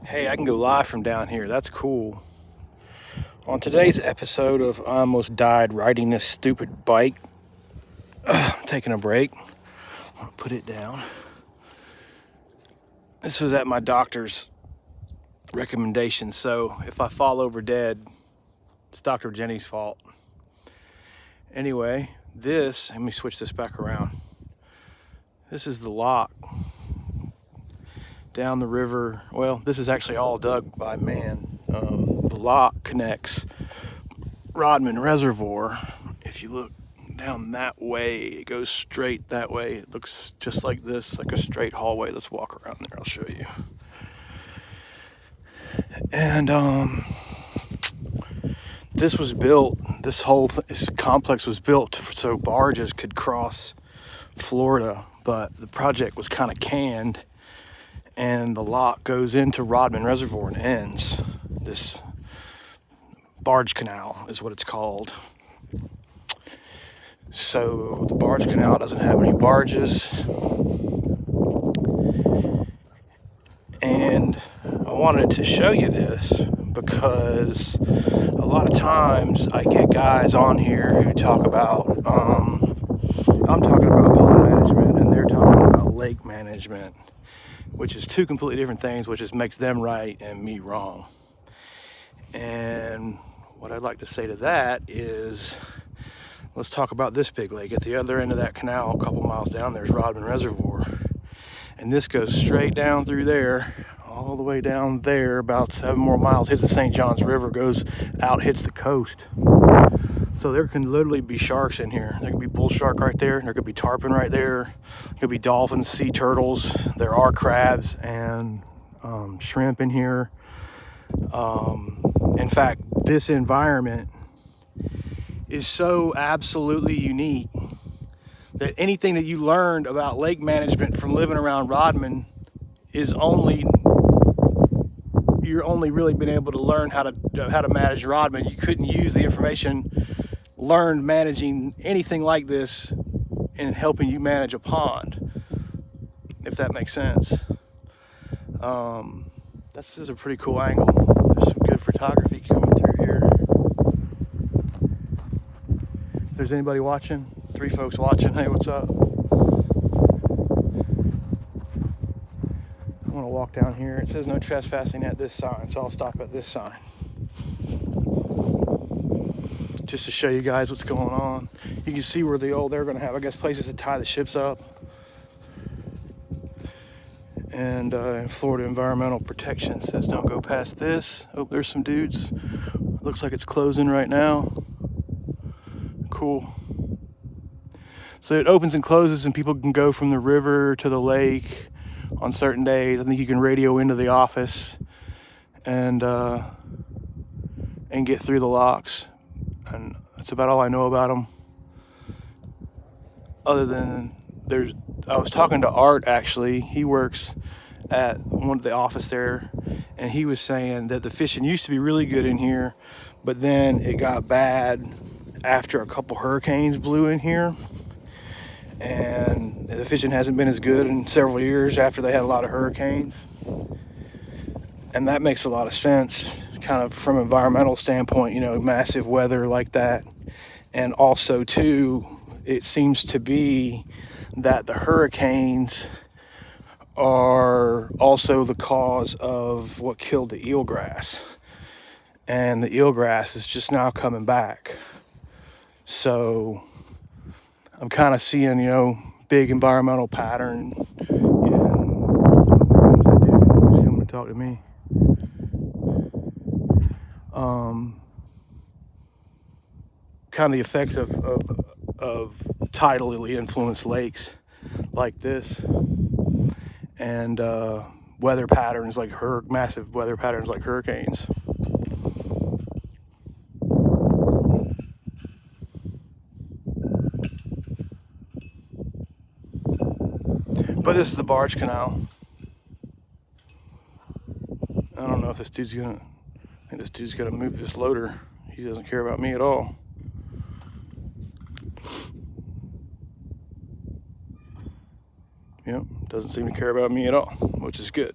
Hey, I can go live from down here. That's cool. On today's episode of I Almost Died Riding This Stupid Bike, I'm taking a break. I'm going to put it down. This was at my doctor's recommendation, so if I fall over dead, it's Dr. Jenny's fault. Anyway, let me switch this back around. This is the lock down the river. Well, this is actually all dug by man. The lock connects Rodman Reservoir. If you look down that way, it goes straight that way. It looks just like this, like a straight hallway. Let's walk around there, I'll show you. And this was built, this complex was built so barges could cross Florida, but the project was kind of canned, and the lock goes into Rodman Reservoir and ends. This barge canal is what it's called. So the barge canal doesn't have any barges, and I wanted to show you this because a lot of times I get guys on here who talk about I'm talking about pond management and they're talking about lake management, which is two completely different things, which just makes them right and me wrong. And what I'd like to say to that is, let's talk about this big lake. At the other end of that canal, a couple miles down, there's Rodman Reservoir. And this goes straight down through there, all the way down there, about 7 more miles, hits the St. Johns River, goes out, hits the coast. So there can literally be sharks in here. There could be bull shark right there. There could be tarpon right there. There could be dolphins, sea turtles. There are crabs and shrimp in here. In fact, this environment is so absolutely unique that anything that you learned about lake management from living around Rodman you're only really been able to learn how to manage Rodman. You couldn't use the information learned managing anything like this in helping you manage a pond, if that makes sense. This is a pretty cool angle. There's some good photography coming through here. If there's anybody watching, 3 folks watching, hey, what's up? I'm gonna walk down here. It says no trespassing at this sign, so I'll stop at this sign. Just to show you guys what's going on. You can see where they're gonna have, I guess, places to tie the ships up. And Florida Environmental Protection says don't go past this. Oh, there's some dudes. Looks like it's closing right now. Cool. So it opens and closes and people can go from the river to the lake on certain days. I think you can radio into the office and get through the locks. And that's about all I know about them. Other than I was talking to Art, actually. He works at one of the office there, and he was saying that the fishing used to be really good in here, but then it got bad after a couple hurricanes blew in here, and the fishing hasn't been as good in several years after they had a lot of hurricanes. And that makes a lot of sense, kind of from an environmental standpoint, massive weather like that. And also too, it seems to be that the hurricanes are also the cause of what killed the eelgrass. And the eelgrass is just now coming back. So I'm kind of seeing, big environmental pattern. Who's coming to talk to me? Kind of the effects of tidally influenced lakes like this, and weather patterns like massive weather patterns like hurricanes. But this is the barge canal. I don't know if I think this dude's gonna move this loader. He doesn't care about me at all. Yep, doesn't seem to care about me at all, which is good.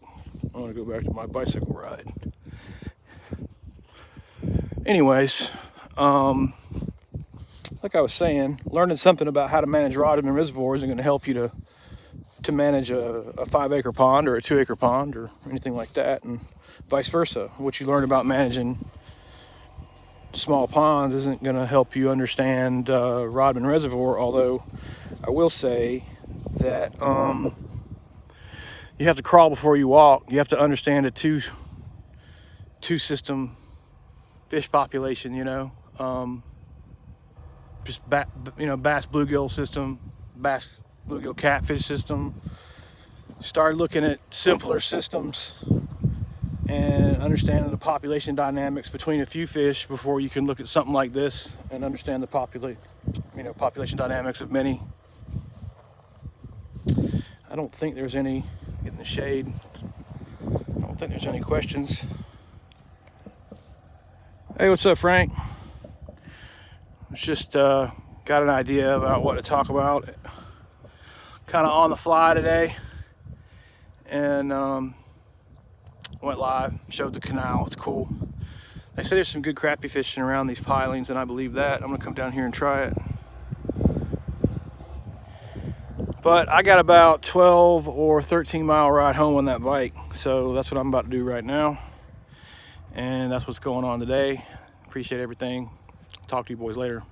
I want to go back to my bicycle ride. Anyways, like I was saying, learning something about how to manage rodman reservoirs is going to help you to manage a 5-acre pond or a 2-acre pond or anything like that, and vice versa. What you learn about managing small ponds isn't going to help you understand rodman reservoir, although I will say that you have to crawl before you walk. You have to understand a two system fish population, just bass bluegill system, bass bluegill catfish system. Start looking at simpler systems and understanding the population dynamics between a few fish before you can look at something like this and understand the population dynamics of many. I don't think there's any in the shade. I don't think there's any questions. Hey, what's up, Frank? It's just got an idea about what to talk about. Kind of on the fly today, and went live, showed the canal. It's cool. They say there's some good crappie fishing around these pilings, and I believe that. I'm gonna come down here and try it. But I got about 12 or 13 mile ride home on that bike, so that's what I'm about to do right now. And that's what's going on today. Appreciate everything. Talk to you boys later.